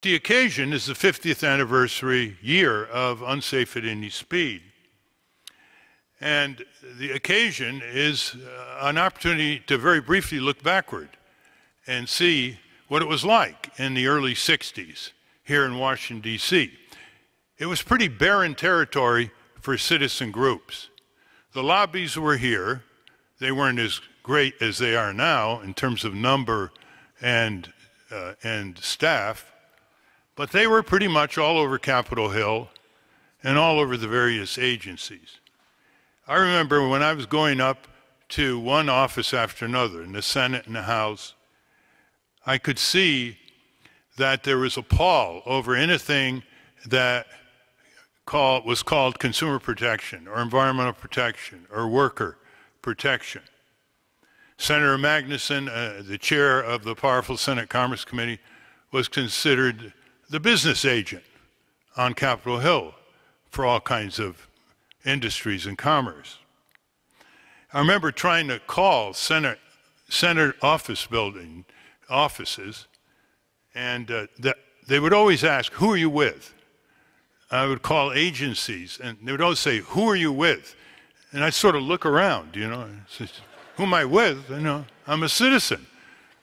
The occasion is the 50th anniversary year of Unsafe at Any Speed. And the occasion is an opportunity to very briefly look backward and see what it was like in the early 60s here in Washington, D.C. It was pretty barren territory for citizen groups. The lobbies were here. They weren't as great as they are now in terms of number and staff, but they were pretty much all over Capitol Hill and all over the various agencies. I remember when I was going up to one office after another, in the Senate and the House, I could see that there was a pall over anything that was called consumer protection or environmental protection or worker protection. Senator Magnuson, the chair of the powerful Senate Commerce Committee, was considered the business agent on Capitol Hill for all kinds of industries and commerce. I remember trying to call Senate offices, and they would always ask, "Who are you with?" I would call agencies, and they would always say, "Who are you with?" And I'd sort of look around, you know, and say, "Who am I with?" You know, I'm a citizen.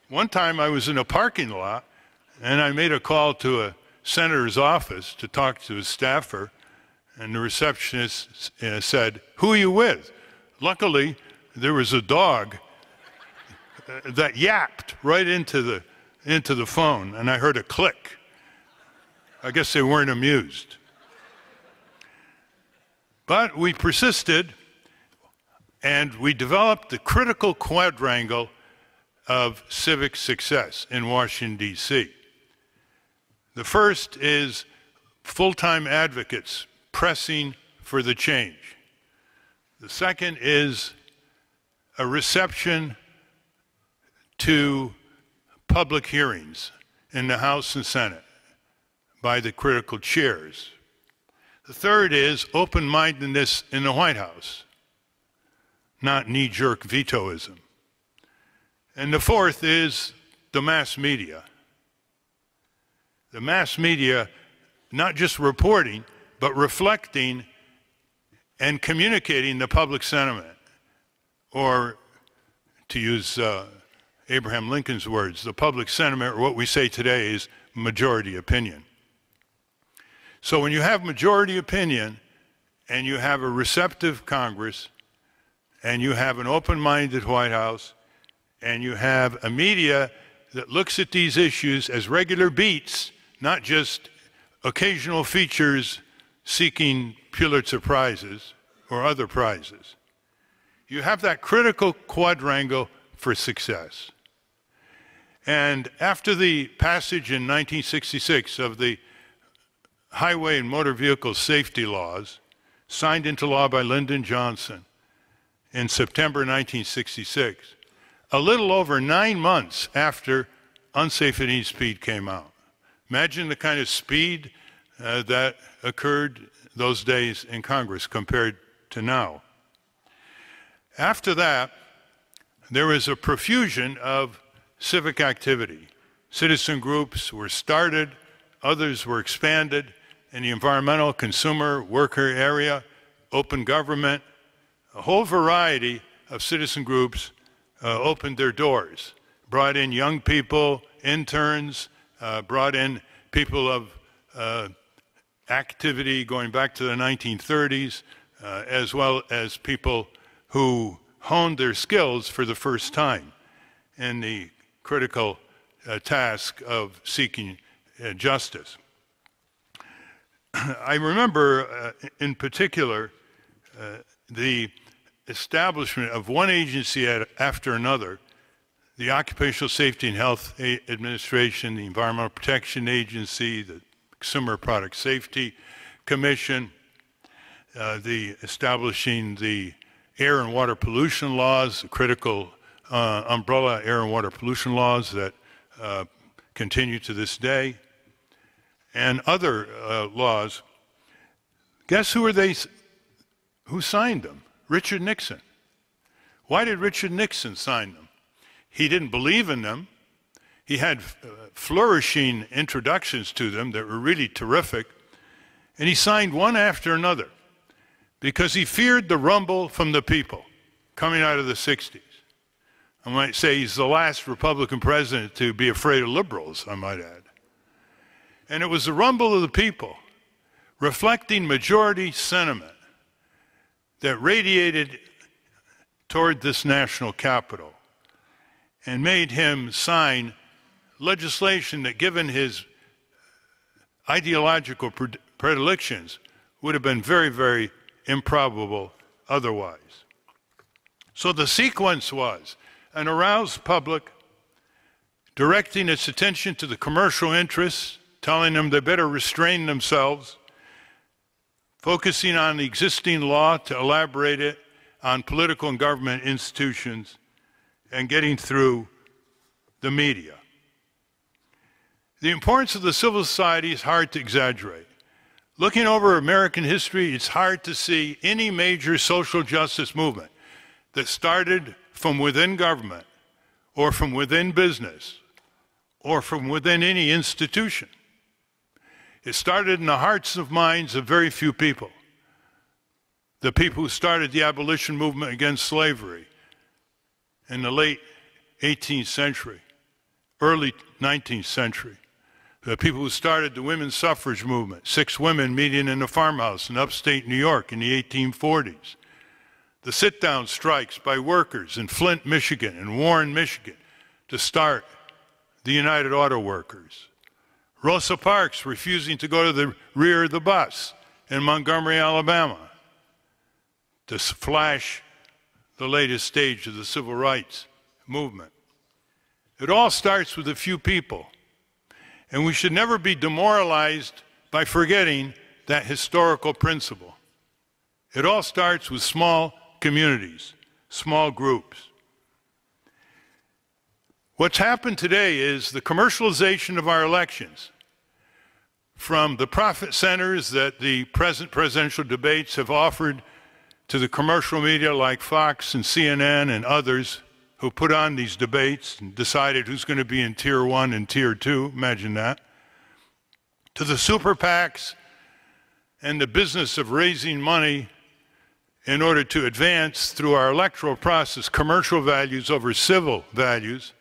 One time I was in a parking lot, and I made a call to a senator's office to talk to his staffer, and the receptionist said, "Who are you with?" Luckily, there was a dog that yapped right into the phone, and I heard a click. I guess they weren't amused. But we persisted, and we developed the critical quadrangle of civic success in Washington, D.C. The first is full-time advocates pressing for the change. The second is a reception to public hearings in the House and Senate by the critical chairs. The third is open-mindedness in the White House, not knee-jerk vetoism. And the fourth is the mass media. The mass media, not just reporting, but reflecting and communicating the public sentiment, or to use Abraham Lincoln's words, the public sentiment, or what we say today is majority opinion. So when you have majority opinion and you have a receptive Congress and you have an open-minded White House and you have a media that looks at these issues as regular beats, not just occasional features seeking Pulitzer Prizes or other prizes, you have that critical quadrangle for success. And after the passage in 1966 of the Highway and Motor Vehicle Safety Laws, signed into law by Lyndon Johnson in September 1966, a little over 9 months after Unsafe at Any Speed came out. Imagine the kind of speed that occurred those days in Congress compared to now. After that, there was a profusion of civic activity. Citizen groups were started, others were expanded in the environmental, consumer, worker area, open government. A whole variety of citizen groups opened their doors, brought in young people, interns, brought in people of activity going back to the 1930s, as well as people who honed their skills for the first time in the critical task of seeking justice. I remember in particular the establishment of one agency after another, the Occupational Safety and Health Administration, the Environmental Protection Agency, the Consumer Product Safety Commission, establishing the air and water pollution laws, the critical umbrella air and water pollution laws that continue to this day, and other laws. Guess who signed them? Richard Nixon. Why did Richard Nixon sign them? He didn't believe in them. He had flourishing introductions to them that were really terrific, and he signed one after another because he feared the rumble from the people coming out of the 60s. I might say he's the last Republican president to be afraid of liberals, I might add. And it was the rumble of the people, reflecting majority sentiment, that radiated toward this national capital and made him sign legislation that, given his ideological predilections, would have been very, very improbable otherwise. So the sequence was an aroused public directing its attention to the commercial interests, telling them they better restrain themselves, focusing on the existing law to elaborate it on political and government institutions, and getting through the media. The importance of the civil society is hard to exaggerate. Looking over American history, it's hard to see any major social justice movement that started from within government, or from within business, or from within any institution. It started in the hearts and minds of very few people. The people who started the abolition movement against slavery in the late 18th century, early 19th century. The people who started the women's suffrage movement, 6 women meeting in a farmhouse in upstate New York in the 1840s. The sit-down strikes by workers in Flint, Michigan, and Warren, Michigan, to start the United Auto Workers. Rosa Parks refusing to go to the rear of the bus in Montgomery, Alabama, to flash the latest stage of the civil rights movement. It all starts with a few people, and we should never be demoralized by forgetting that historical principle. It all starts with small communities, small groups. What's happened today is the commercialization of our elections, from the profit centers that the present presidential debates have offered to the commercial media like Fox and CNN and others who put on these debates and decided who's going to be in Tier 1 and Tier 2, imagine that, to the super PACs and the business of raising money in order to advance through our electoral process commercial values over civil values.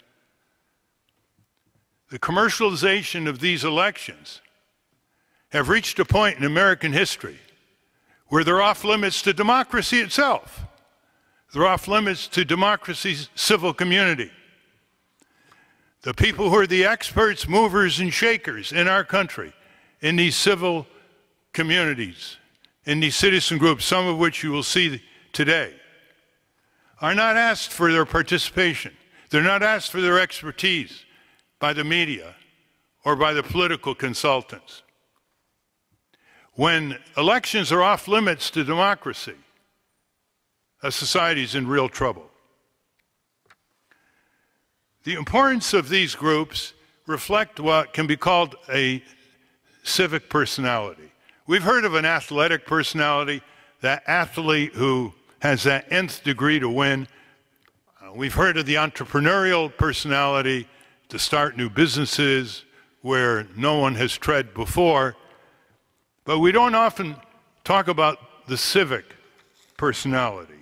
The commercialization of these elections have reached a point in American history where they're off limits to democracy itself. They're off limits to democracy's civil community. The people who are the experts, movers, and shakers in our country, in these civil communities, in these citizen groups, some of which you will see today, are not asked for their participation. They're not asked for their expertise by the media or by the political consultants. When elections are off limits to democracy, a society is in real trouble. The importance of these groups reflect what can be called a civic personality. We've heard of an athletic personality, that athlete who has that nth degree to win. We've heard of the entrepreneurial personality to start new businesses where no one has tread before. But we don't often talk about the civic personality.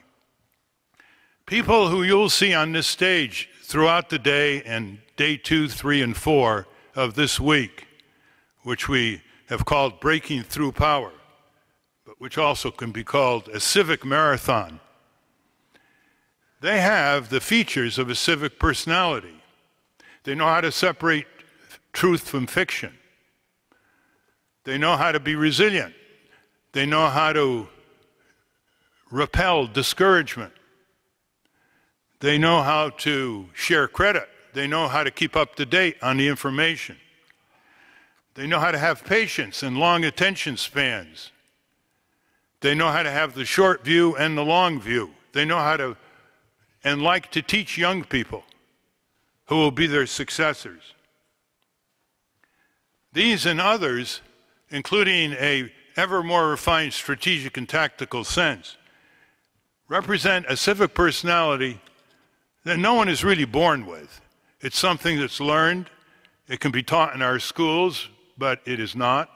People who you'll see on this stage throughout the day and day 2, 3, and 4 of this week, which we have called Breaking Through Power, but which also can be called a civic marathon. They have the features of a civic personality. They know how to separate truth from fiction. They know how to be resilient. They know how to repel discouragement. They know how to share credit. They know how to keep up to date on the information. They know how to have patience and long attention spans. They know how to have the short view and the long view. They know how to and like to teach young people who will be their successors. These and others, including a ever more refined strategic and tactical sense, represent a civic personality that no one is really born with. It's something that's learned. It can be taught in our schools, but it is not.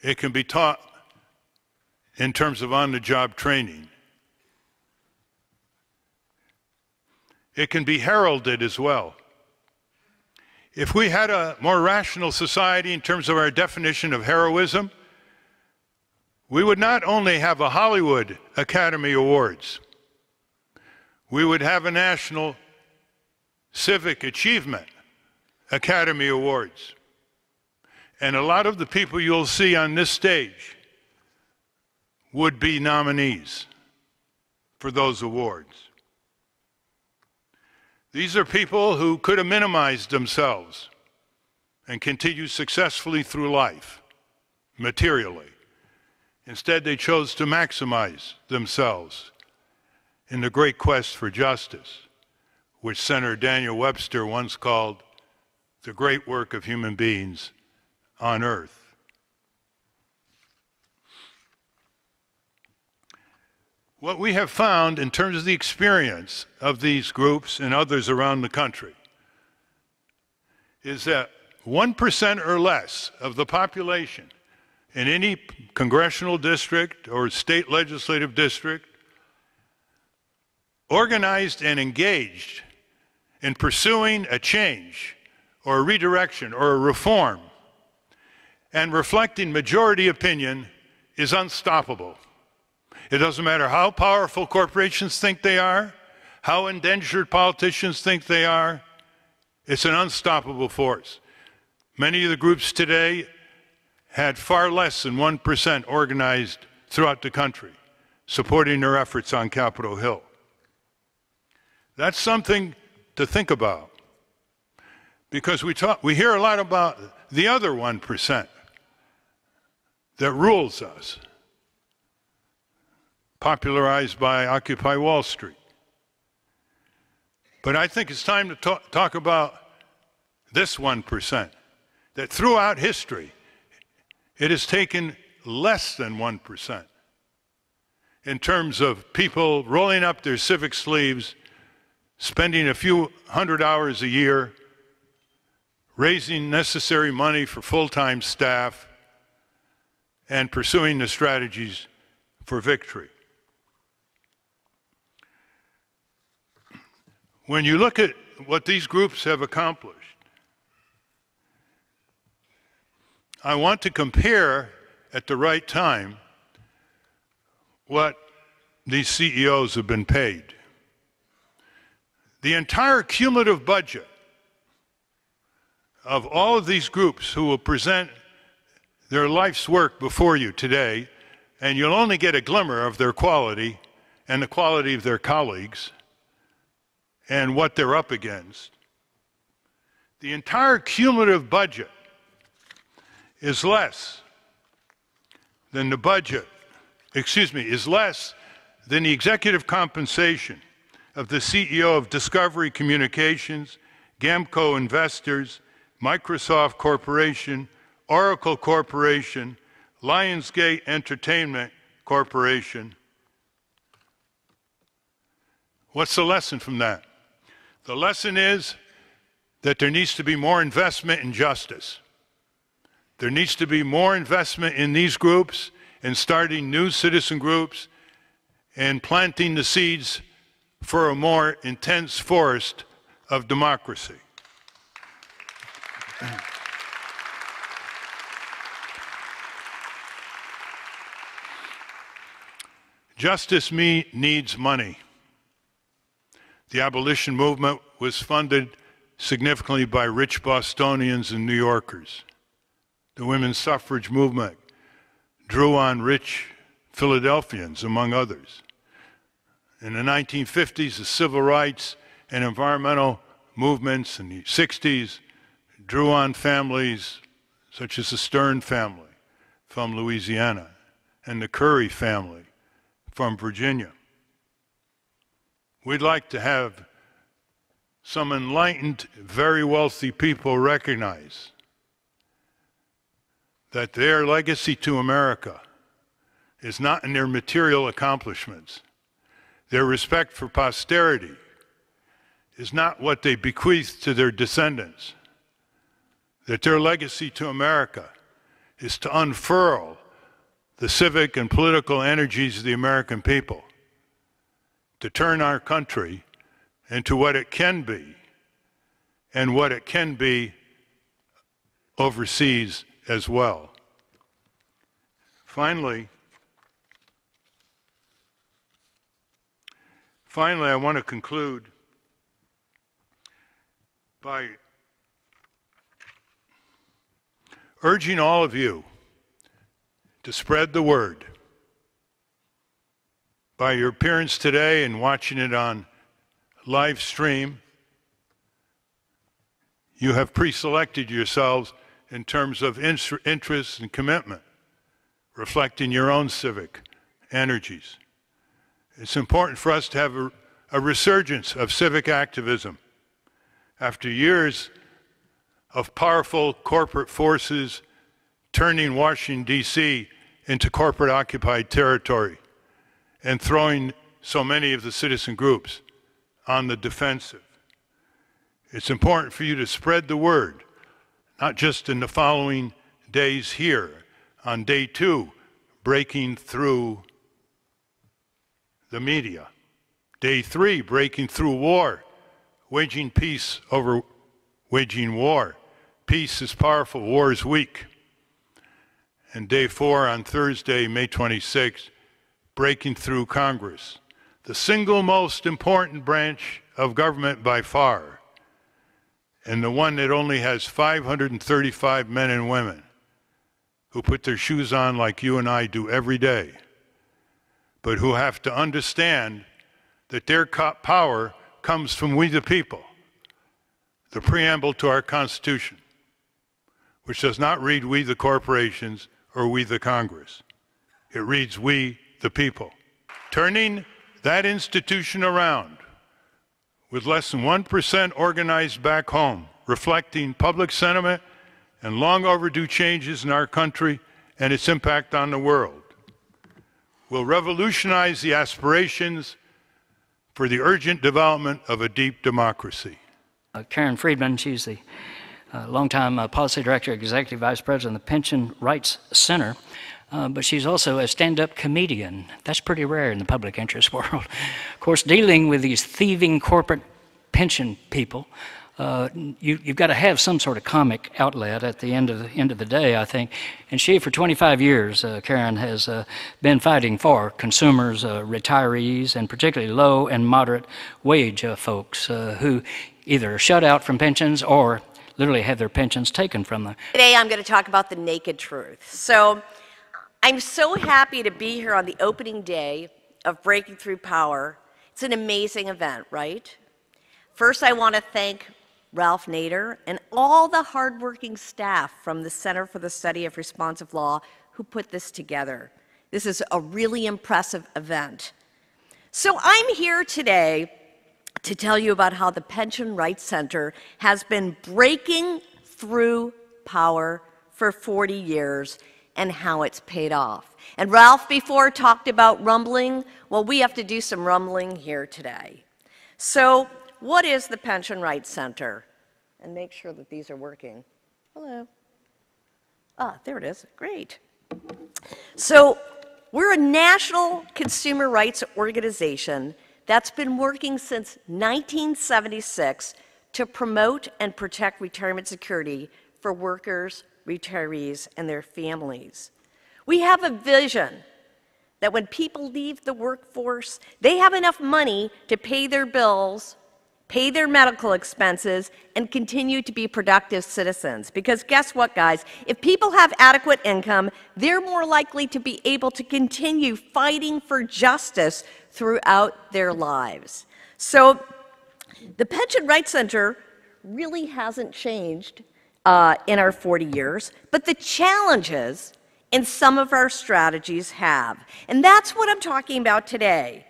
It can be taught in terms of on-the-job training. It can be heralded as well. If we had a more rational society in terms of our definition of heroism, we would not only have a Hollywood Academy Awards, we would have a National Civic Achievement Academy Awards. And a lot of the people you'll see on this stage would be nominees for those awards. These are people who could have minimized themselves and continued successfully through life, materially. Instead, they chose to maximize themselves in the great quest for justice, which Senator Daniel Webster once called the great work of human beings on earth. What we have found in terms of the experience of these groups and others around the country is that 1% or less of the population in any congressional district or state legislative district organized and engaged in pursuing a change or a redirection or a reform and reflecting majority opinion is unstoppable. It doesn't matter how powerful corporations think they are, how endangered politicians think they are, it's an unstoppable force. Many of the groups today had far less than 1% organized throughout the country, supporting their efforts on Capitol Hill. That's something to think about, because we hear a lot about the other 1% that rules us, popularized by Occupy Wall Street. But I think it's time to talk about this 1%, that throughout history, it has taken less than 1% in terms of people rolling up their civic sleeves, spending a few hundred hours a year, raising necessary money for full-time staff, and pursuing the strategies for victory. When you look at what these groups have accomplished, I want to compare at the right time what these CEOs have been paid. The entire cumulative budget of all of these groups who will present their life's work before you today, and you'll only get a glimmer of their quality and the quality of their colleagues and what they're up against. The entire cumulative budget is less than the executive compensation of the CEO of Discovery Communications, Gamco Investors, Microsoft Corporation, Oracle Corporation, Lionsgate Entertainment Corporation. What's the lesson from that? The lesson is that there needs to be more investment in justice. There needs to be more investment in these groups and starting new citizen groups and planting the seeds for a more intense forest of democracy. Justice needs money. The abolition movement was funded significantly by rich Bostonians and New Yorkers. The women's suffrage movement drew on rich Philadelphians, among others. In the 1950s, the civil rights and environmental movements in the 60s drew on families such as the Stern family from Louisiana and the Curry family from Virginia. We'd like to have some enlightened, very wealthy people recognize that their legacy to America is not in their material accomplishments. Their respect for posterity is not what they bequeath to their descendants, that their legacy to America is to unfurl the civic and political energies of the American people, to turn our country into what it can be, and what it can be overseas as well. Finally, I want to conclude by urging all of you to spread the word. By your appearance today and watching it on live stream, you have pre-selected yourselves in terms of interest and commitment, reflecting your own civic energies. It's important for us to have a resurgence of civic activism after years of powerful corporate forces turning Washington, D.C. into corporate-occupied territory and throwing so many of the citizen groups on the defensive. It's important for you to spread the word, not just in the following days here, on day 2, breaking through the media. Day 3, breaking through war, waging peace over waging war. Peace is powerful, war is weak. And day 4 on Thursday, May 26th, breaking through Congress, the single most important branch of government by far, and the one that only has 535 men and women who put their shoes on like you and I do every day, but who have to understand that their power comes from we the people, the preamble to our Constitution, which does not read we the corporations or we the Congress. It reads we the people. Turning that institution around with less than 1% organized back home, reflecting public sentiment and long overdue changes in our country and its impact on the world, will revolutionize the aspirations for the urgent development of a deep democracy. Karen Friedman, she's the longtime policy director, executive vice president of the Pension Rights Center, but she's also a stand-up comedian. That's pretty rare in the public interest world. Of course, dealing with these thieving corporate pension people, you've got to have some sort of comic outlet at the end of the day, I think. And she, for 25 years, Karen, has been fighting for consumers, retirees, and particularly low and moderate wage folks who either are shut out from pensions or literally have their pensions taken from them. Today I'm going to talk about the naked truth. So I'm so happy to be here on the opening day of Breaking Through Power. It's an amazing event, right? First, I want to thank Ralph Nader and all the hardworking staff from the Center for the Study of Responsive Law who put this together. This is a really impressive event. So I'm here today to tell you about how the Pension Rights Center has been breaking through power for 40 years and how it's paid off. And Ralph before talked about rumbling. Well, we have to do some rumbling here today. So what is the Pension Rights Center? And make sure that these are working. Hello. Ah, there it is. Great. So we're a national consumer rights organization that's been working since 1976 to promote and protect retirement security for workers, retirees, and their families. We have a vision that when people leave the workforce, they have enough money to pay their bills, pay their medical expenses, and continue to be productive citizens. Because guess what, guys? If people have adequate income, they're more likely to be able to continue fighting for justice throughout their lives. So the Pension Rights Center really hasn't changed in our 40 years, but the challenges in some of our strategies have. And that's what I'm talking about today.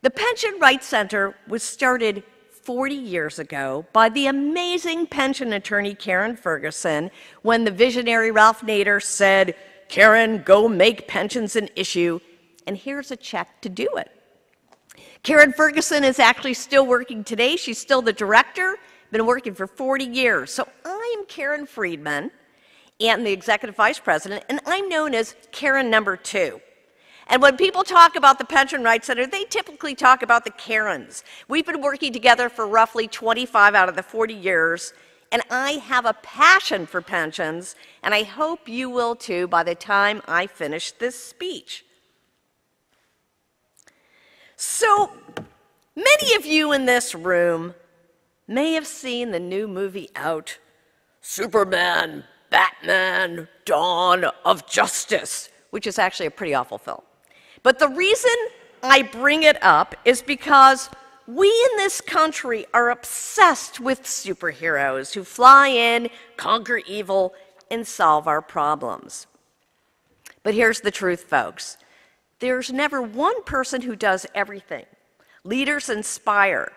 The Pension Rights Center was started 40 years ago by the amazing pension attorney Karen Ferguson when the visionary Ralph Nader said, "Karen, go make pensions an issue, and here's a check to do it." Karen Ferguson is actually still working today. She's still the director, been working for 40 years. So I am Karen Friedman, and the executive vice president, and I'm known as Karen number 2. And when people talk about the Pension Rights Center, they typically talk about the Karens. We've been working together for roughly 25 out of the 40 years, and I have a passion for pensions, and I hope you will too by the time I finish this speech. So, many of you in this room may have seen the new movie out, Superman, Batman, Dawn of Justice, which is actually a pretty awful film. But the reason I bring it up is because we in this country are obsessed with superheroes who fly in, conquer evil, and solve our problems. But here's the truth, folks. There's never one person who does everything. Leaders inspire,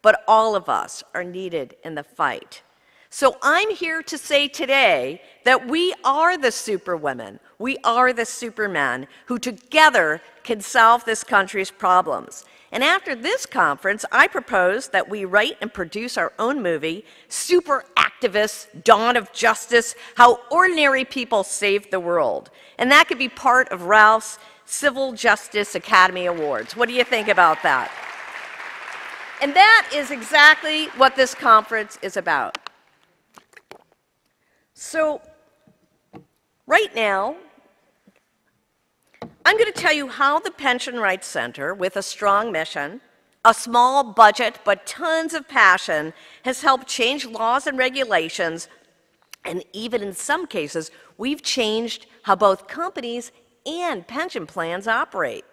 but all of us are needed in the fight. So I'm here to say today that we are the superwomen, we are the supermen who together can solve this country's problems. And after this conference, I propose that we write and produce our own movie, Super Activists, Dawn of Justice, How Ordinary People Saved the World. And that could be part of Ralph's Civil Justice Academy Awards. What do you think about that? And that is exactly what this conference is about. So, right now, I'm going to tell you how the Pension Rights Center, with a strong mission, a small budget, but tons of passion, has helped change laws and regulations, and even in some cases, we've changed how both companies and pension plans operate.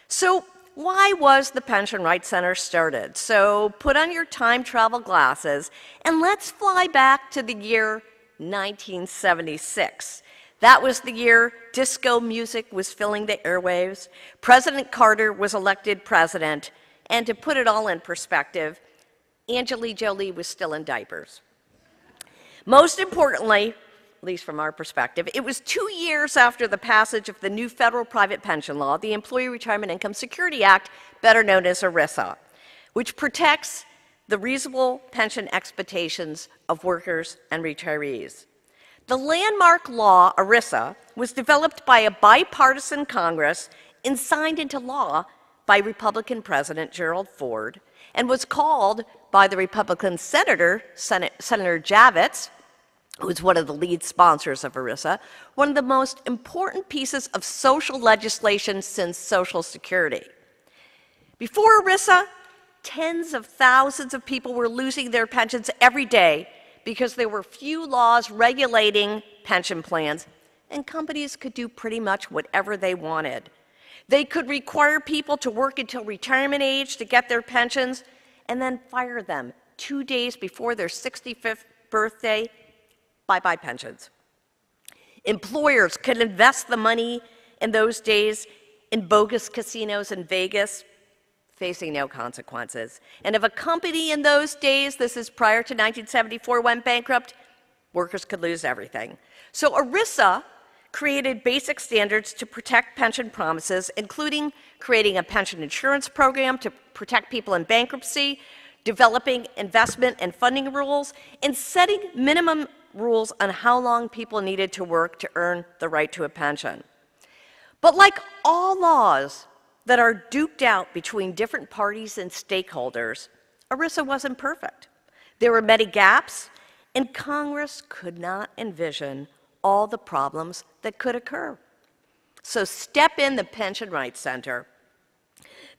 So, why was the Pension Rights Center started? So, put on your time travel glasses, and let's fly back to the year 1976. That was the year disco music was filling the airwaves. President Carter was elected president. And to put it all in perspective, Angelina Jolie was still in diapers. Most importantly, at least from our perspective, it was 2 years after the passage of the new federal private pension law, the Employee Retirement Income Security Act, better known as ERISA, which protects the reasonable pension expectations of workers and retirees. The landmark law, ERISA, was developed by a bipartisan Congress and signed into law by Republican President Gerald Ford, and was called by the Republican Senator Javits, who was one of the lead sponsors of ERISA, one of the most important pieces of social legislation since Social Security. Before ERISA, tens of thousands of people were losing their pensions every day because there were few laws regulating pension plans, and companies could do pretty much whatever they wanted. They could require people to work until retirement age to get their pensions, and then fire them 2 days before their 65th birthday. Bye-bye pensions. Employers could invest the money in those days in bogus casinos in Vegas, facing no consequences. And if a company in those days, this is prior to 1974, went bankrupt, workers could lose everything. So ERISA created basic standards to protect pension promises, including creating a pension insurance program to protect people in bankruptcy, developing investment and funding rules, and setting minimum rules on how long people needed to work to earn the right to a pension. But like all laws that are duked out between different parties and stakeholders, ERISA wasn't perfect. There were many gaps, and Congress could not envision all the problems that could occur. So step in the Pension Rights Center.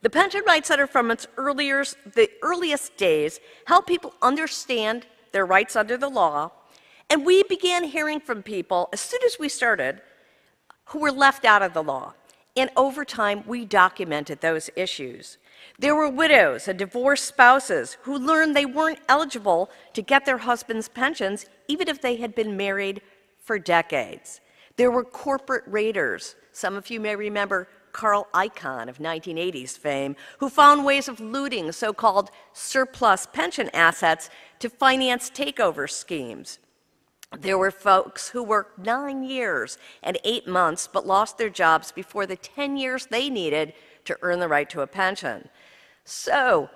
The Pension Rights Center, from the earliest days, helped people understand their rights under the law, and we began hearing from people, as soon as we started, who were left out of the law. And over time, we documented those issues. There were widows and divorced spouses who learned they weren't eligible to get their husband's pensions, even if they had been married for decades. There were corporate raiders. Some of you may remember Carl Icahn of 1980s fame, who found ways of looting so-called surplus pension assets to finance takeover schemes. There were folks who worked 9 years and 8 months but lost their jobs before the 10 years they needed to earn the right to a pension. So,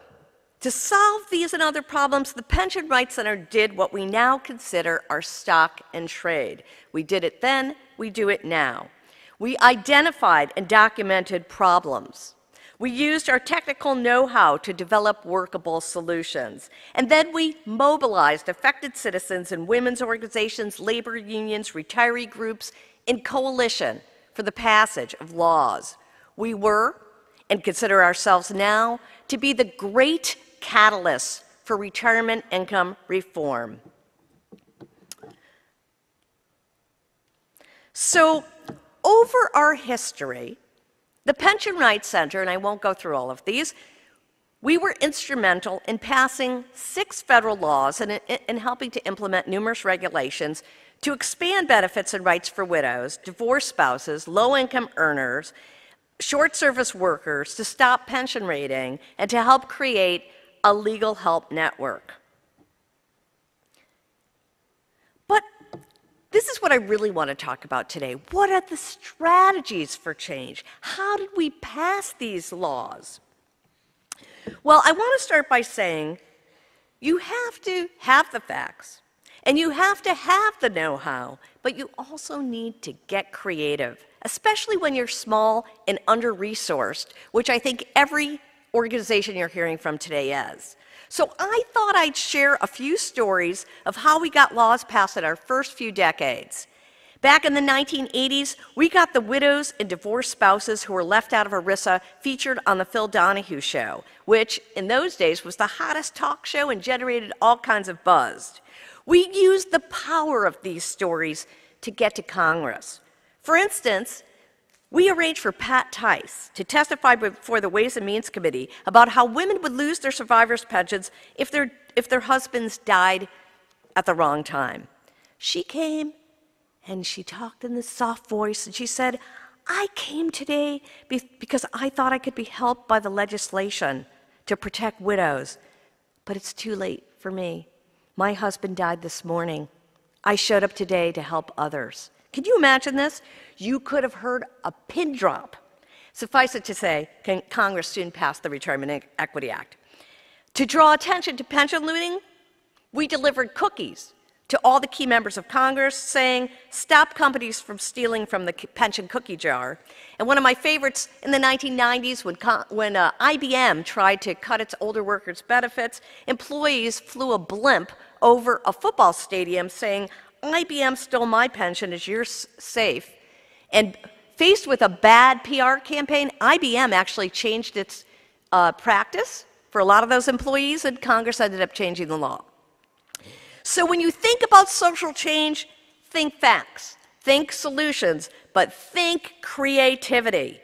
to solve these and other problems, the Pension Rights Center did what we now consider our stock and trade. We did it then, we do it now. We identified and documented problems. We used our technical know-how to develop workable solutions. And then we mobilized affected citizens and women's organizations, labor unions, retiree groups in coalition for the passage of laws. We were, and consider ourselves now, to be the great catalysts for retirement income reform. So, over our history, the Pension Rights Center, and I won't go through all of these, we were instrumental in passing 6 federal laws and in helping to implement numerous regulations to expand benefits and rights for widows, divorced spouses, low-income earners, short-service workers, to stop pension raiding, and to help create a legal help network. But this is what I really want to talk about today. What are the strategies for change? How did we pass these laws? Well, I want to start by saying you have to have the facts, and you have to have the know-how, but you also need to get creative, especially when you're small and under-resourced, which I think every organization you're hearing from today is. So I thought I'd share a few stories of how we got laws passed in our first few decades. Back in the 1980s, we got the widows and divorced spouses who were left out of ERISA featured on the Phil Donahue Show, which in those days was the hottest talk show and generated all kinds of buzz. We used the power of these stories to get to Congress. For instance, we arranged for Pat Tice to testify before the Ways and Means Committee about how women would lose their survivors' pensions if their husbands died at the wrong time. She came and she talked in this soft voice and she said, "I came today because I thought I could be helped by the legislation to protect widows, but it's too late for me. My husband died this morning. I showed up today to help others." Can you imagine this? You could have heard a pin drop. Suffice it to say, Congress soon passed the Retirement Equity Act. To draw attention to pension looting, we delivered cookies to all the key members of Congress saying, "Stop companies from stealing from the pension cookie jar." And one of my favorites in the 1990s, when IBM tried to cut its older workers' benefits, employees flew a blimp over a football stadium saying, "IBM stole my pension, is yours safe?" And faced with a bad PR campaign, IBM actually changed its practice for a lot of those employees, and Congress ended up changing the law. So when you think about social change, think facts, think solutions, but think creativity.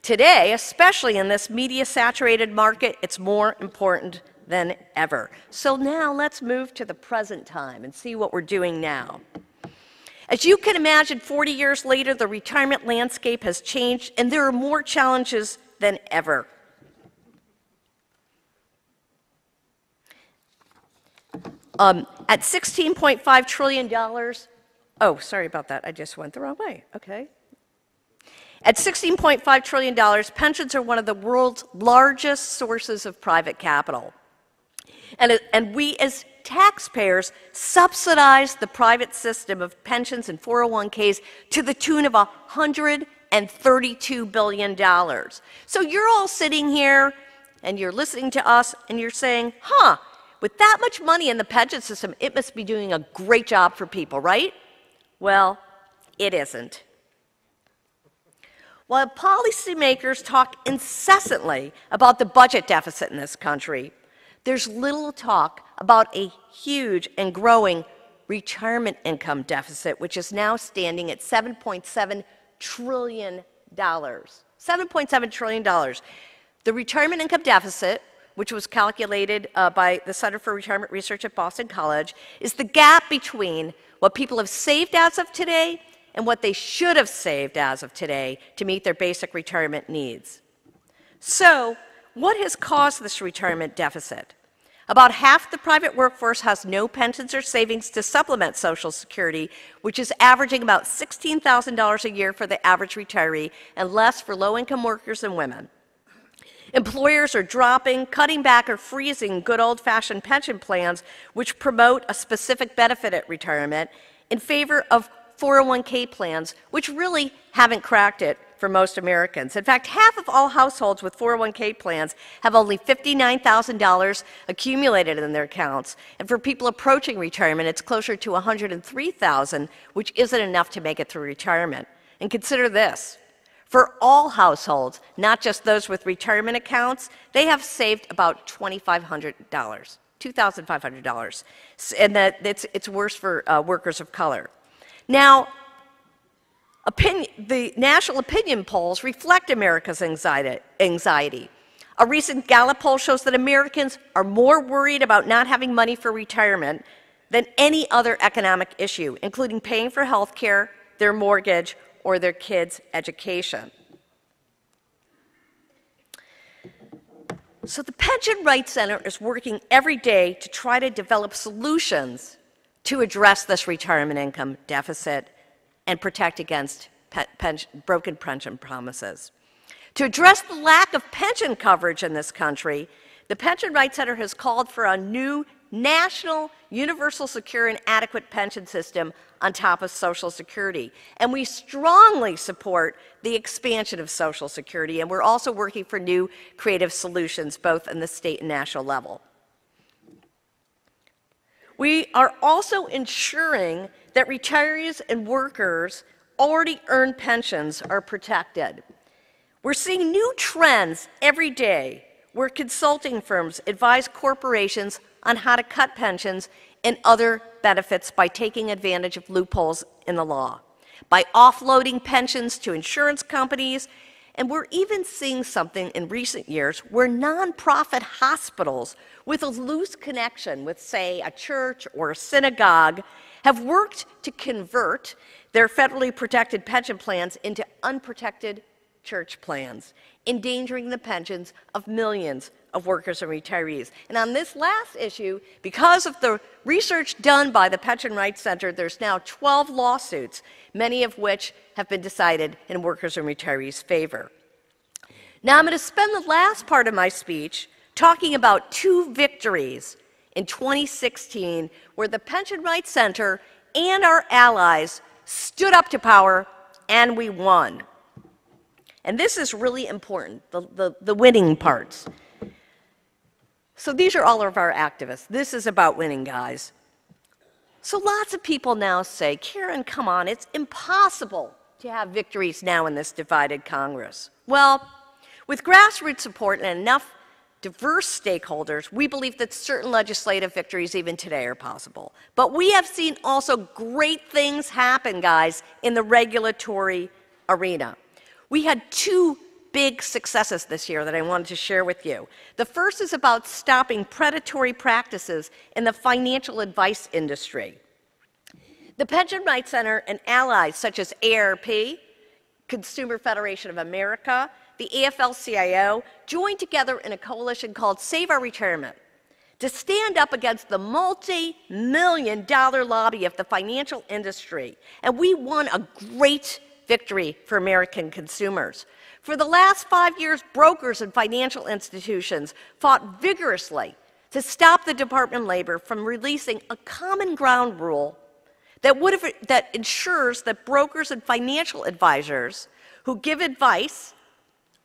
Today, especially in this media-saturated market, it's more important than ever. So now let's move to the present time and see what we're doing now. As you can imagine, 40 years later, the retirement landscape has changed, and there are more challenges than ever. At $16.5 trillion, oh, sorry about that, I just went the wrong way, okay. At $16.5 trillion, pensions are one of the world's largest sources of private capital. And we as taxpayers subsidize the private system of pensions and 401ks to the tune of $132 billion. So you're all sitting here and you're listening to us and you're saying, huh, with that much money in the pension system, it must be doing a great job for people, right? Well, it isn't. While policymakers talk incessantly about the budget deficit in this country, there's little talk about a huge and growing retirement income deficit, which is now standing at $7.7 trillion. $7.7 trillion. The retirement income deficit, which was calculated by the Center for Retirement Research at Boston College, is the gap between what people have saved as of today and what they should have saved as of today to meet their basic retirement needs. So, what has caused this retirement deficit? About half the private workforce has no pensions or savings to supplement Social Security, which is averaging about $16,000 a year for the average retiree and less for low-income workers and women. Employers are dropping, cutting back, or freezing good old-fashioned pension plans which promote a specific benefit at retirement in favor of 401k plans, which really haven't cracked it for most Americans. In fact, half of all households with 401k plans have only $59,000 accumulated in their accounts. And for people approaching retirement, it's closer to $103,000, which isn't enough to make it through retirement. And consider this. For all households, not just those with retirement accounts, they have saved about $2,500, $2,500. And it's worse for workers of color. Now, the national opinion polls reflect America's anxiety. A recent Gallup poll shows that Americans are more worried about not having money for retirement than any other economic issue, including paying for health care, their mortgage, or their kids' education. So the Pension Rights Center is working every day to try to develop solutions to address this retirement income deficit and protect against broken pension promises. To address the lack of pension coverage in this country, the Pension Rights Center has called for a new national, universal, secure, and adequate pension system on top of Social Security. And we strongly support the expansion of Social Security, and we're also working for new creative solutions, both in the state and national level. We are also ensuring that retirees and workers already earned pensions are protected. We're seeing new trends every day where consulting firms advise corporations on how to cut pensions and other benefits by taking advantage of loopholes in the law, by offloading pensions to insurance companies, and we're even seeing something in recent years where nonprofit hospitals with a loose connection with, say, a church or a synagogue have worked to convert their federally protected pension plans into unprotected church plans, endangering the pensions of millions of workers and retirees. And on this last issue, because of the research done by the Pension Rights Center, there's now 12 lawsuits, many of which have been decided in workers and retirees' favor. Now I'm going to spend the last part of my speech talking about two victories in 2016 where the Pension Rights Center and our allies stood up to power and we won. And this is really important, the winning parts. So these are all of our activists. This is about winning, guys. So lots of people now say, Karen, come on, it's impossible to have victories now in this divided Congress. Well, with grassroots support and enough diverse stakeholders, we believe that certain legislative victories even today are possible. But we have seen also great things happen, guys, in the regulatory arena. We had two big successes this year that I wanted to share with you. The first is about stopping predatory practices in the financial advice industry. The Pension Rights Center and allies such as AARP, Consumer Federation of America, the AFL-CIO joined together in a coalition called Save Our Retirement to stand up against the multi-million-dollar lobby of the financial industry. And we won a great victory for American consumers. For the last 5 years, brokers and financial institutions fought vigorously to stop the Department of Labor from releasing a common ground rule that ensures that brokers and financial advisors who give advice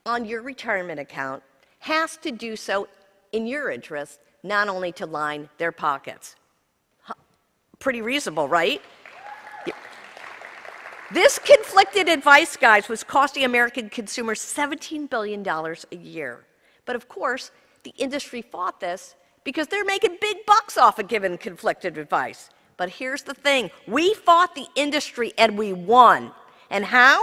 on your retirement account has to do so in your interest, not only to line their pockets. Pretty reasonable, right? This conflicted advice, guys, was costing American consumers $17 billion a year. But of course, the industry fought this because they're making big bucks off of giving conflicted advice. But here's the thing. We fought the industry and we won. And how?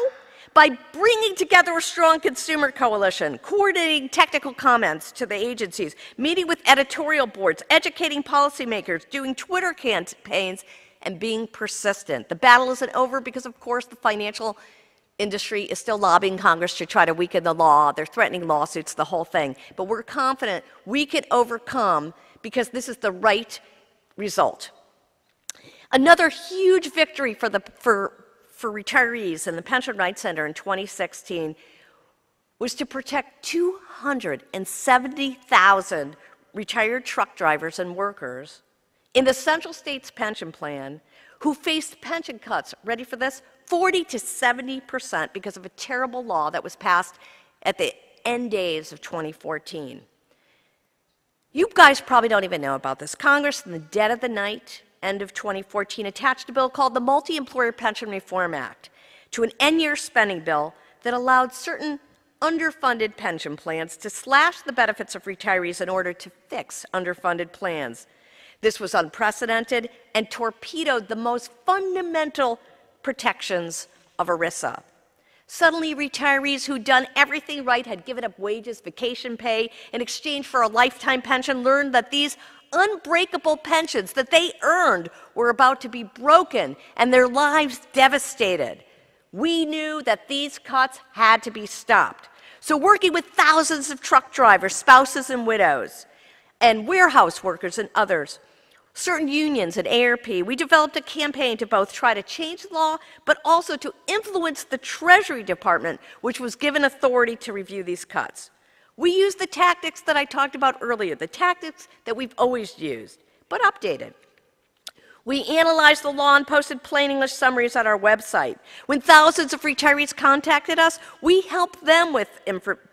By bringing together a strong consumer coalition, coordinating technical comments to the agencies, meeting with editorial boards, educating policymakers, doing Twitter campaigns, and being persistent. The battle isn't over because, of course, the financial industry is still lobbying Congress to try to weaken the law. They're threatening lawsuits, the whole thing. But we're confident we can overcome because this is the right result. Another huge victory for retirees and the Pension Rights Center in 2016 was to protect 270,000 retired truck drivers and workers in the Central States Pension Plan who faced pension cuts, ready for this, 40 to 70% because of a terrible law that was passed at the end days of 2014. You guys probably don't even know about this. Congress, in the dead of the night, end of 2014, attached a bill called the Multi-Employer Pension Reform Act to an end-year spending bill that allowed certain underfunded pension plans to slash the benefits of retirees in order to fix underfunded plans. This was unprecedented and torpedoed the most fundamental protections of ERISA. Suddenly, retirees who'd done everything right, had given up wages, vacation pay, in exchange for a lifetime pension, learned that these unbreakable pensions that they earned were about to be broken and their lives devastated. We knew that these cuts had to be stopped. So working with thousands of truck drivers, spouses and widows, and warehouse workers and others, certain unions and ARP, we developed a campaign to both try to change the law, but also to influence the Treasury Department, which was given authority to review these cuts. We used the tactics that I talked about earlier, the tactics that we've always used, but updated. We analyzed the law and posted plain English summaries on our website. When thousands of retirees contacted us, we helped them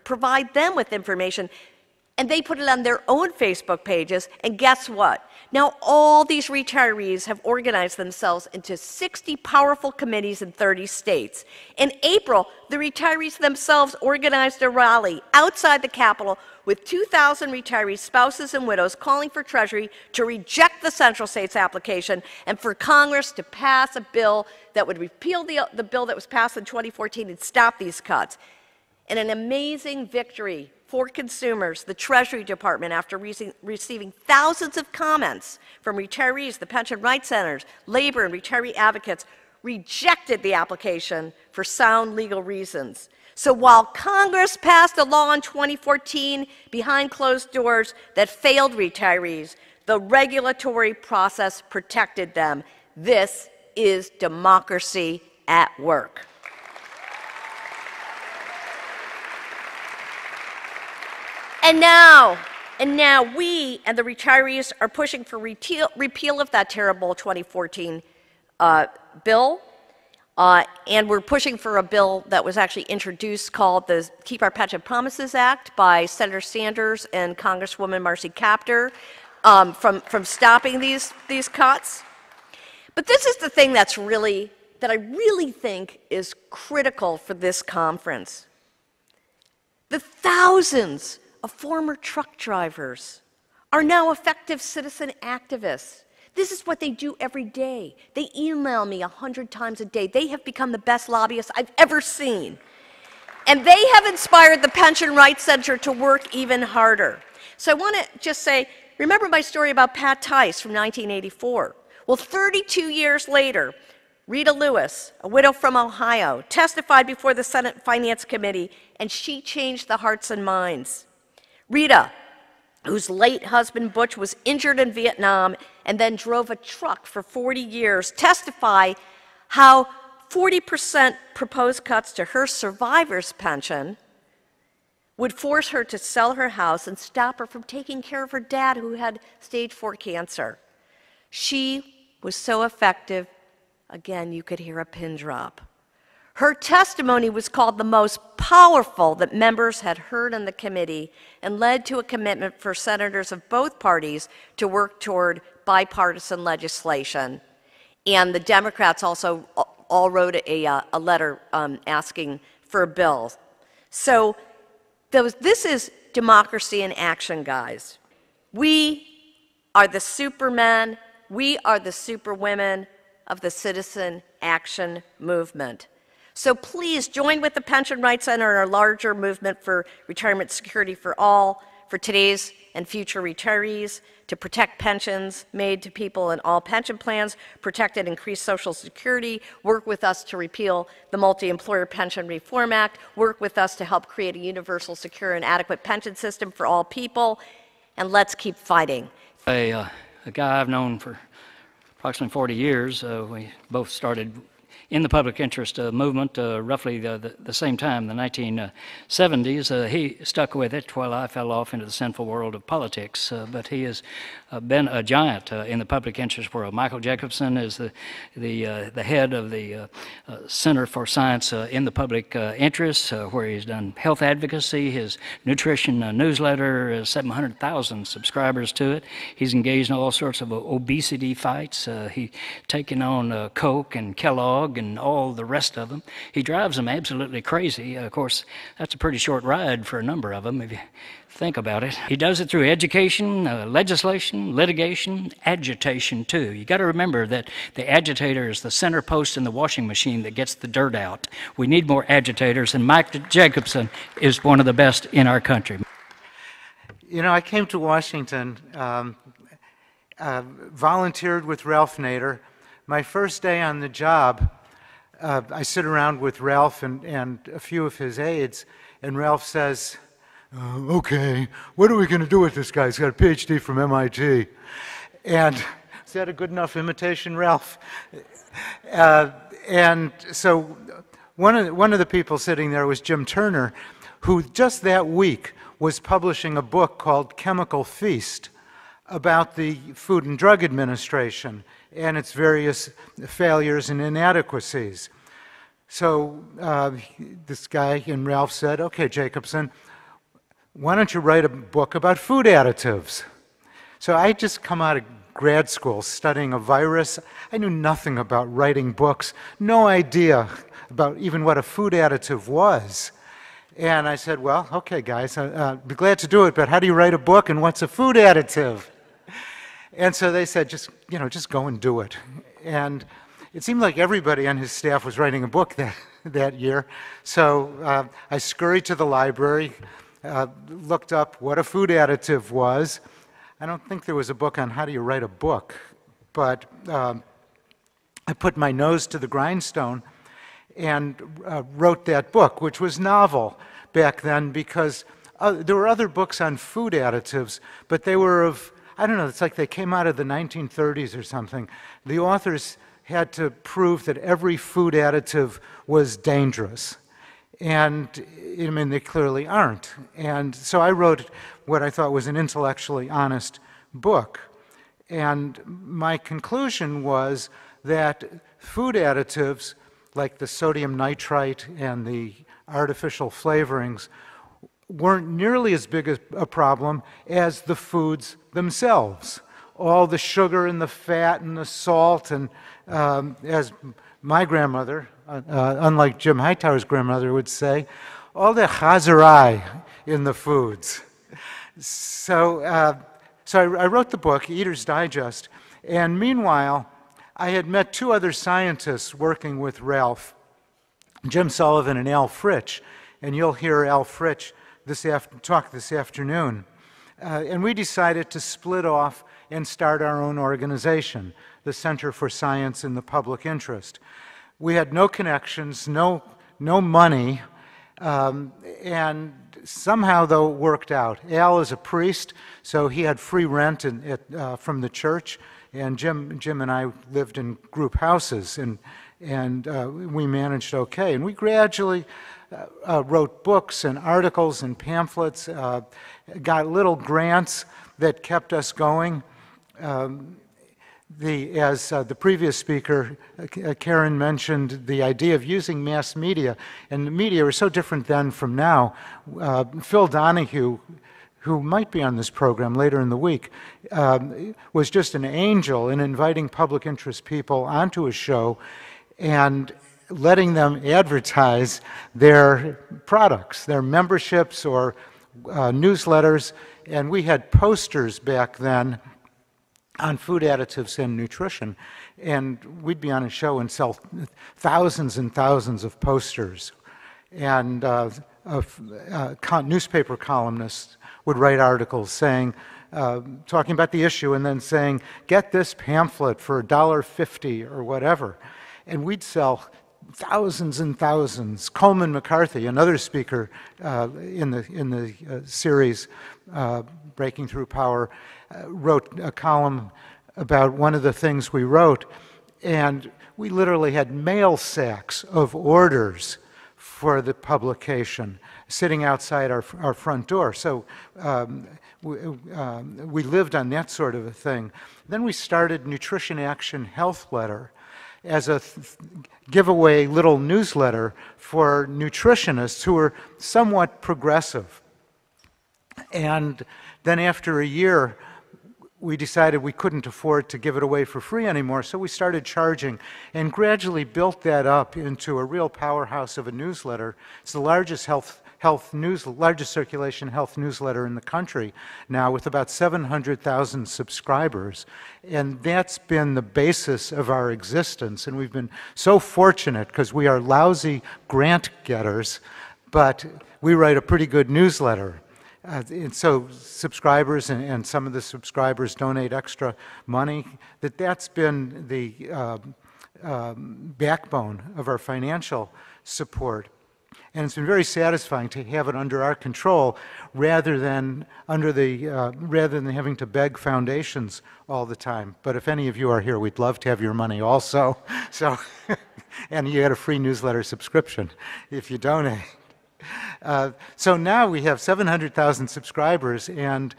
provide them with information, and they put it on their own Facebook pages, and guess what? Now all these retirees have organized themselves into 60 powerful committees in 30 states. In April, the retirees themselves organized a rally outside the Capitol with 2,000 retirees, spouses, and widows calling for Treasury to reject the Central States application and for Congress to pass a bill that would repeal the bill that was passed in 2014 and stop these cuts. In an amazing victory for consumers, the Treasury Department, after receiving thousands of comments from retirees, the pension rights centers, labor and retiree advocates, rejected the application for sound legal reasons. So while Congress passed a law in 2014 behind closed doors that failed retirees, the regulatory process protected them. This is democracy at work. And now we and the retirees are pushing for repeal of that terrible 2014 bill, and we're pushing for a bill that was actually introduced called the Keep Our Pension Promises Act by Senator Sanders and Congresswoman Marcy Kaptur from stopping these cuts. But this is the thing that I really think is critical for this conference. The thousands of former truck drivers are now effective citizen activists. This is what they do every day. They email me 100 times a day. They have become the best lobbyists I've ever seen. And they have inspired the Pension Rights Center to work even harder. So I want to just say, remember my story about Pat Tice from 1984? Well, 32 years later, Rita Lewis, a widow from Ohio, testified before the Senate Finance Committee, and she changed the hearts and minds. Rita, whose late husband Butch was injured in Vietnam and then drove a truck for 40 years, testified how 40% proposed cuts to her survivor's pension would force her to sell her house and stop her from taking care of her dad, who had stage 4 cancer. She was so effective, again, you could hear a pin drop. Her testimony was called the most powerful that members had heard in the committee and led to a commitment for senators of both parties to work toward bipartisan legislation. And the Democrats also all wrote a letter asking for a bill. So this is democracy in action, guys. We are the supermen, we are the superwomen of the citizen action movement. So please join with the Pension Rights Center in our larger movement for retirement security for all, for today's and future retirees, to protect pensions made to people in all pension plans, protect and increase Social Security, work with us to repeal the Multi-Employer Pension Reform Act, work with us to help create a universal, secure, and adequate pension system for all people, and let's keep fighting. A guy I've known for approximately 40 years, we both started in the public interest movement roughly the same time, the 1970s. He stuck with it while I fell off into the sinful world of politics, but he has been a giant in the public interest world. Michael Jacobson is the head of the Center for Science in the Public Interest, where he's done health advocacy. His nutrition newsletter has 700,000 subscribers to it. He's engaged in all sorts of obesity fights. He's taken on Coke and Kellogg and all the rest of them. He drives them absolutely crazy. Of course, that's a pretty short ride for a number of them, if you think about it. He does it through education, legislation, litigation, agitation too. You got to remember that the agitator is the center post in the washing machine that gets the dirt out. We need more agitators, and Mike Jacobson is one of the best in our country. You know, I came to Washington, volunteered with Ralph Nader. My first day on the job, I sit around with Ralph and a few of his aides, and Ralph says, okay, what are we going to do with this guy? He's got a PhD from MIT. And is that a good enough imitation, Ralph? And so one of the people sitting there was Jim Turner, who just that week was publishing a book called Chemical Feast about the Food and Drug Administration and its various failures and inadequacies. So this guy and Ralph said, okay, Jacobson, why don't you write a book about food additives? So I just come out of grad school studying a virus. I knew nothing about writing books, no idea about even what a food additive was. And I said, well, okay, guys, I'd be glad to do it, but how do you write a book and what's a food additive? And so they said, just go and do it. And it seemed like everybody on his staff was writing a book that year. So I scurried to the library, looked up what a food additive was. I don't think there was a book on how do you write a book, but I put my nose to the grindstone and wrote that book, which was novel back then because there were other books on food additives, but they were of, I don't know, it's like they came out of the 1930s or something. The authors had to prove that every food additive was dangerous. And, I mean, they clearly aren't. And so I wrote what I thought was an intellectually honest book. And my conclusion was that food additives, like the sodium nitrite and the artificial flavorings, weren't nearly as big a problem as the foods themselves. All the sugar and the fat and the salt, and as my grandmother, unlike Jim Hightower's grandmother, would say, all the chazarai in the foods. So I wrote the book, Eater's Digest, and meanwhile, I had met two other scientists working with Ralph, Jim Sullivan and Al Fritsch, and you'll hear Al Fritsch talk this afternoon. And we decided to split off and start our own organization, the Center for Science in the Public Interest. We had no connections, no money, and somehow, though, it worked out. Al is a priest, so he had free rent from the church, and Jim and I lived in group houses, and we managed okay. And we gradually wrote books and articles and pamphlets, got little grants that kept us going. As the previous speaker, Karen, mentioned the idea of using mass media, and the media were so different then from now. Phil Donahue, who might be on this program later in the week, was just an angel in inviting public interest people onto his show and letting them advertise their products, their memberships or newsletters. And we had posters back then on food additives and nutrition, and we'd be on a show and sell thousands and thousands of posters. And newspaper columnists would write articles saying, talking about the issue and then saying, get this pamphlet for $1.50 or whatever. And we'd sell thousands and thousands. Coleman McCarthy, another speaker in the series Breaking Through Power, wrote a column about one of the things we wrote, and we literally had mail sacks of orders for the publication sitting outside our front door. So we lived on that sort of a thing. Then we started Nutrition Action Health Letter as a giveaway little newsletter for nutritionists who were somewhat progressive. And then after a year, we decided we couldn't afford to give it away for free anymore, so we started charging and gradually built that up into a real powerhouse of a newsletter. It's the largest largest circulation health newsletter in the country now, with about 700,000 subscribers. And that's been the basis of our existence. And we've been so fortunate because we are lousy grant getters, but we write a pretty good newsletter. And so subscribers and some of the subscribers donate extra money. That's been the backbone of our financial support. And it's been very satisfying to have it under our control rather than having to beg foundations all the time. But if any of you are here, we'd love to have your money also. So, and you get a free newsletter subscription if you donate. So now we have 700,000 subscribers and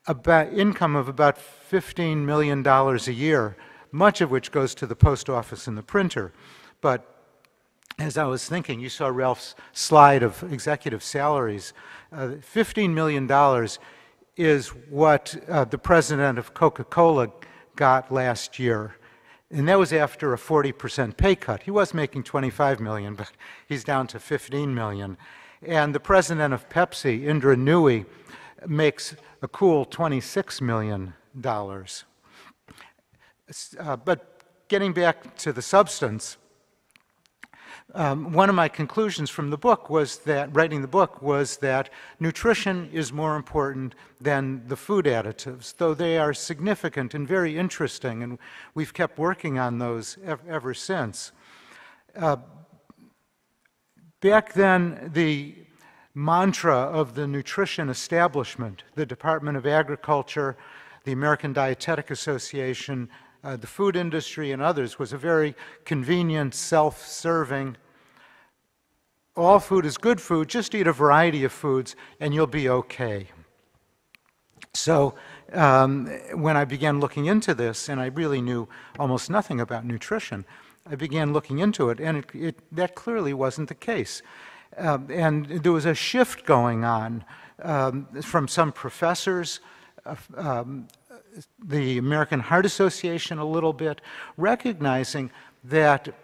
about income of about $15 million a year, much of which goes to the post office and the printer. But as I was thinking, you saw Ralph's slide of executive salaries. $15 million is what the president of Coca-Cola got last year. And that was after a 40% pay cut. He was making $25 million, but he's down to $15 million. And the president of Pepsi, Indra Nooyi, makes a cool $26 million. But getting back to the substance, one of my conclusions from the book was that, writing the book, was that nutrition is more important than the food additives, though they are significant and very interesting, and we've kept working on those ever since. Back then, the mantra of the nutrition establishment, the Department of Agriculture, the American Dietetic Association, the food industry, and others, was a very convenient, self-serving, all food is good food, just eat a variety of foods and you'll be okay. So when I began looking into this, and I really knew almost nothing about nutrition, I began looking into it, and that clearly wasn't the case. And there was a shift going on from some professors, the American Heart Association a little bit, recognizing that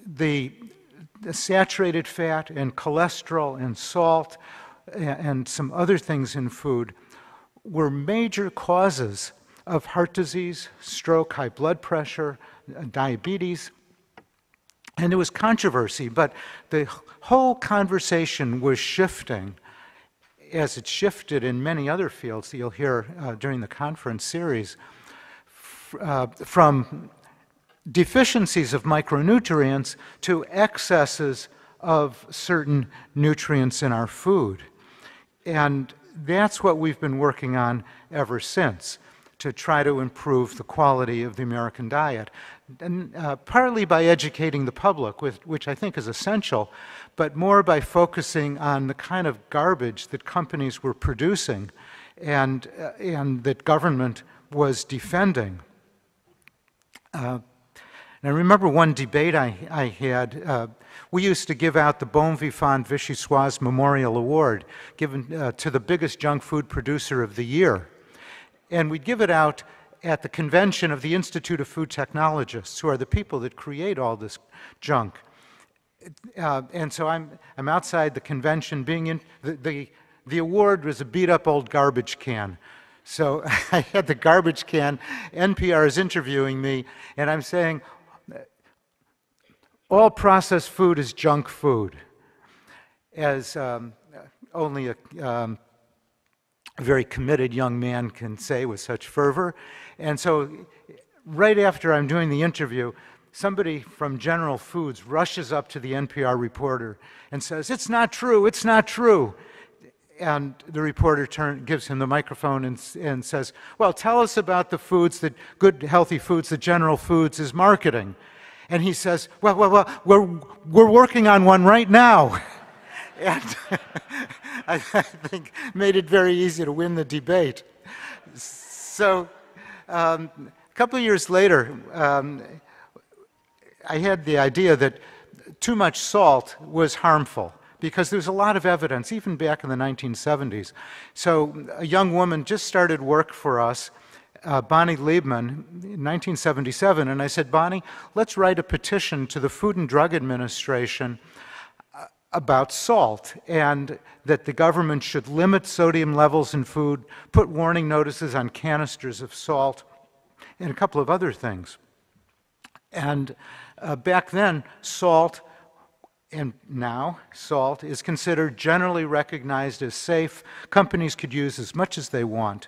the saturated fat and cholesterol and salt and some other things in food were major causes of heart disease, stroke, high blood pressure, diabetes. And there was controversy, but the whole conversation was shifting, as it shifted in many other fields that you'll hear during the conference series, from deficiencies of micronutrients to excesses of certain nutrients in our food. And that's what we've been working on ever since, to try to improve the quality of the American diet. And partly by educating the public, which I think is essential, but more by focusing on the kind of garbage that companies were producing and that government was defending. And I remember one debate I had. We used to give out the Bon Vivant Vichyssoise Memorial Award, given to the biggest junk food producer of the year. And we'd give it out at the convention of the Institute of Food Technologists, who are the people that create all this junk. And so I'm outside the convention, being in the award was a beat-up old garbage can. So I had the garbage can. NPR is interviewing me, and I'm saying, all processed food is junk food, as only a very committed young man can say with such fervor. And so right after I'm doing the interview, somebody from General Foods rushes up to the NPR reporter and says, "It's not true, it's not true." And the reporter gives him the microphone and says, "Well, tell us about the foods, good, healthy foods that General Foods is marketing." And he says, well, we're working on one right now. And I think made it very easy to win the debate. So a couple of years later, I had the idea that too much salt was harmful, because there's a lot of evidence, even back in the 1970s. So a young woman just started work for us, Bonnie Liebman, in 1977, and I said, Bonnie, let's write a petition to the Food and Drug Administration about salt, and that the government should limit sodium levels in food, put warning notices on canisters of salt, and a couple of other things. And back then, salt, and now salt, is considered generally recognized as safe. Companies could use as much as they want.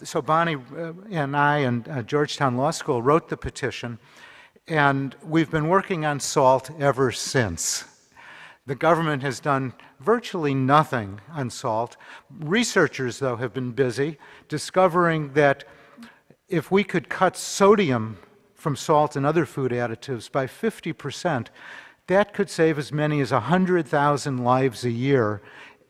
So Bonnie and I and Georgetown Law School wrote the petition, and we've been working on salt ever since. The government has done virtually nothing on salt. Researchers, though, have been busy discovering that if we could cut sodium from salt and other food additives by 50%, that could save as many as 100,000 lives a year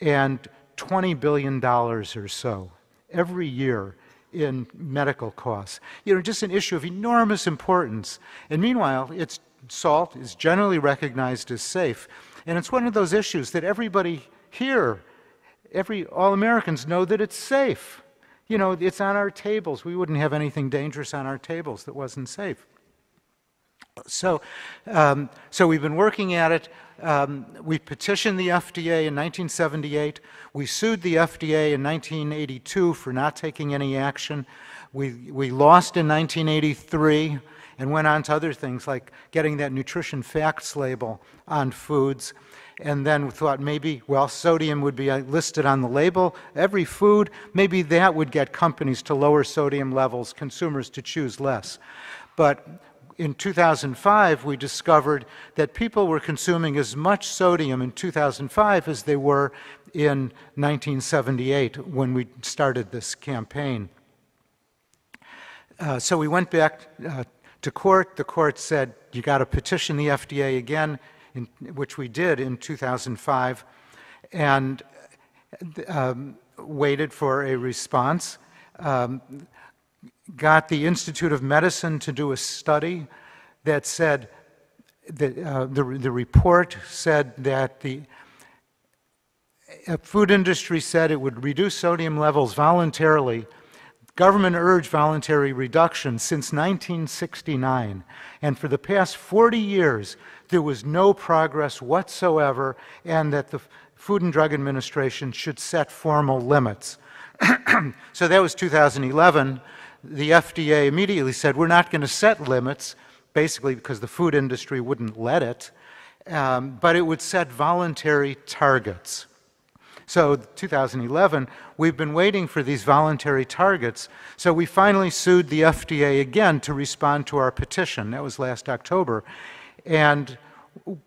and $20 billion or so every year in medical costs. You know, just an issue of enormous importance. And meanwhile, salt is generally recognized as safe. And it's one of those issues that everybody here, all Americans know that it's safe. You know, it's on our tables. We wouldn't have anything dangerous on our tables that wasn't safe. So we've been working at it. We petitioned the FDA in 1978. We sued the FDA in 1982 for not taking any action. We lost in 1983 and went on to other things like getting that nutrition facts label on foods. And then we thought maybe, well, sodium would be listed on the label, every food, maybe that would get companies to lower sodium levels, consumers to choose less. But in 2005, we discovered that people were consuming as much sodium in 2005 as they were in 1978 when we started this campaign. So we went back to court. The court said, you got to petition the FDA again, which we did in 2005, and waited for a response. Got the Institute of Medicine to do a study that said that the report said that the food industry said it would reduce sodium levels voluntarily. Government urged voluntary reduction since 1969, and for the past 40 years there was no progress whatsoever, and that the Food and Drug Administration should set formal limits. So that was 2011. The FDA immediately said, we're not going to set limits, basically because the food industry wouldn't let it, but it would set voluntary targets. So 2011, we've been waiting for these voluntary targets, so we finally sued the FDA again to respond to our petition. That was last October. And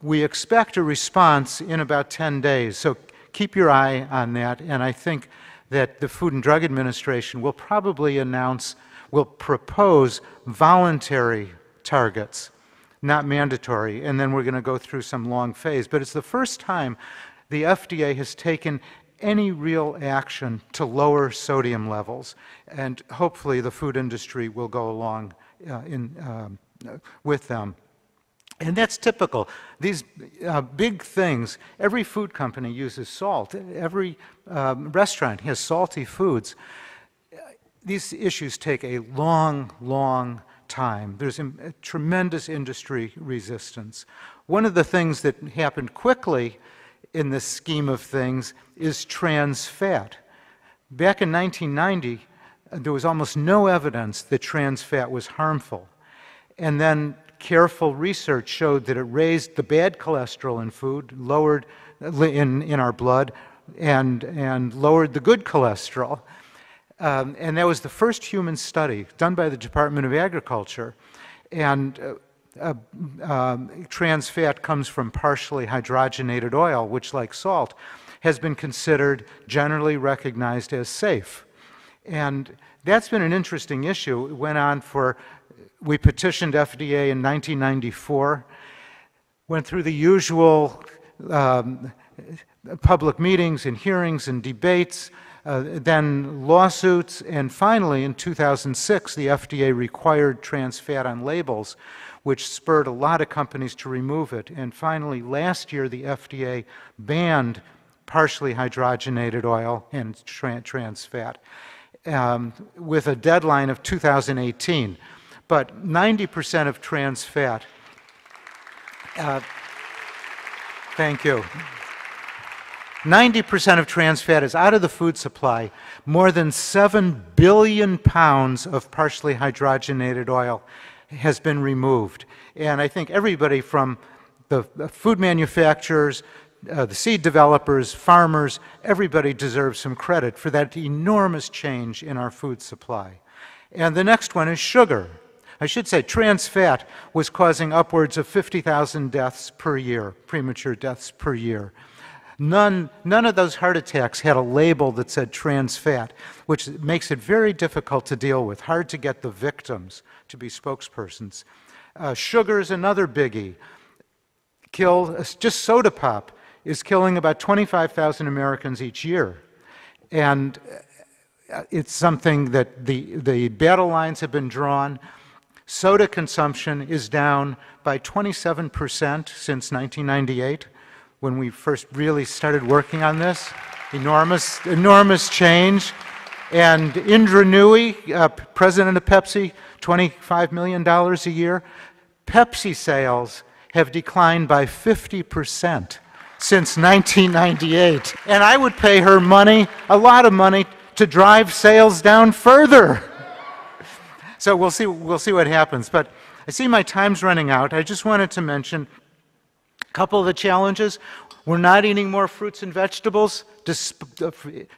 we expect a response in about 10 days, so keep your eye on that. And I think that the Food and Drug Administration will probably will propose voluntary targets, not mandatory, and then we're going to go through some long phase. But it's the first time the FDA has taken any real action to lower sodium levels, and hopefully the food industry will go along with them. And that's typical. These big things, every food company uses salt. Every restaurant has salty foods. These issues take a long, long time. There's a tremendous industry resistance. One of the things that happened quickly in this scheme of things is trans fat. Back in 1990, there was almost no evidence that trans fat was harmful. And then careful research showed that it raised the bad cholesterol in food, lowered in our blood, and lowered the good cholesterol. And that was the first human study done by the Department of Agriculture. And trans fat comes from partially hydrogenated oil, which, like salt, has been considered generally recognized as safe. And that's been an interesting issue. It went on we petitioned FDA in 1994, went through the usual public meetings and hearings and debates, then lawsuits, and finally in 2006 the FDA required trans fat on labels, which spurred a lot of companies to remove it. And finally last year the FDA banned partially hydrogenated oil and trans fat with a deadline of 2018. But 90% of trans fat, thank you. 90% of trans fat is out of the food supply. More than 7 billion pounds of partially hydrogenated oil has been removed. And I think everybody from the food manufacturers, the seed developers, farmers, everybody deserves some credit for that enormous change in our food supply. And the next one is sugar. I should say trans fat was causing upwards of 50,000 deaths per year, premature deaths per year. None of those heart attacks had a label that said trans fat, which makes it very difficult to deal with, hard to get the victims to be spokespersons. Sugar is another biggie. Just soda pop is killing about 25,000 Americans each year. And it's something that the battle lines have been drawn. Soda consumption is down by 27% since 1998. When we first really started working on this. Enormous change. And Indra Nooyi, president of Pepsi, $25 million a year. Pepsi sales have declined by 50% since 1998. And I would pay her money, a lot of money, to drive sales down further. So we'll see what happens. But I see my time's running out. I just wanted to mention a couple of the challenges. We're not eating more fruits and vegetables,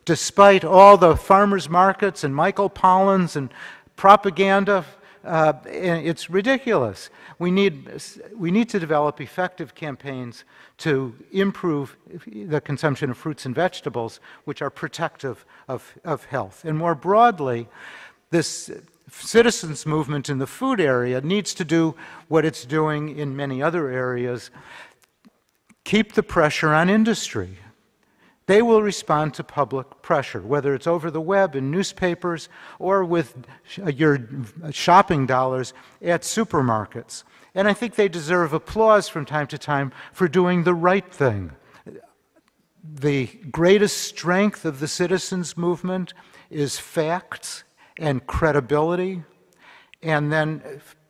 despite all the farmers markets and Michael Pollan's and propaganda. It's ridiculous. We need to develop effective campaigns to improve the consumption of fruits and vegetables, which are protective of health. And more broadly, this citizens movement in the food area needs to do what it's doing in many other areas. Keep the pressure on industry. They will respond to public pressure, whether it's over the web in newspapers or with your shopping dollars at supermarkets. And I think they deserve applause from time to time for doing the right thing. The greatest strength of the citizens movement is facts and credibility, and then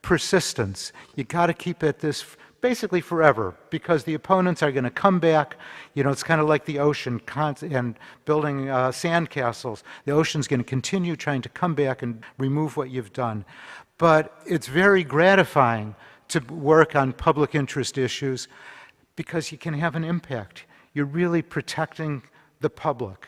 persistence. You got to keep at this basically forever, because the opponents are going to come back. You know, it's kind of like the ocean and building sand castles. The ocean's going to continue trying to come back and remove what you've done. But it's very gratifying to work on public interest issues because you can have an impact. You're really protecting the public.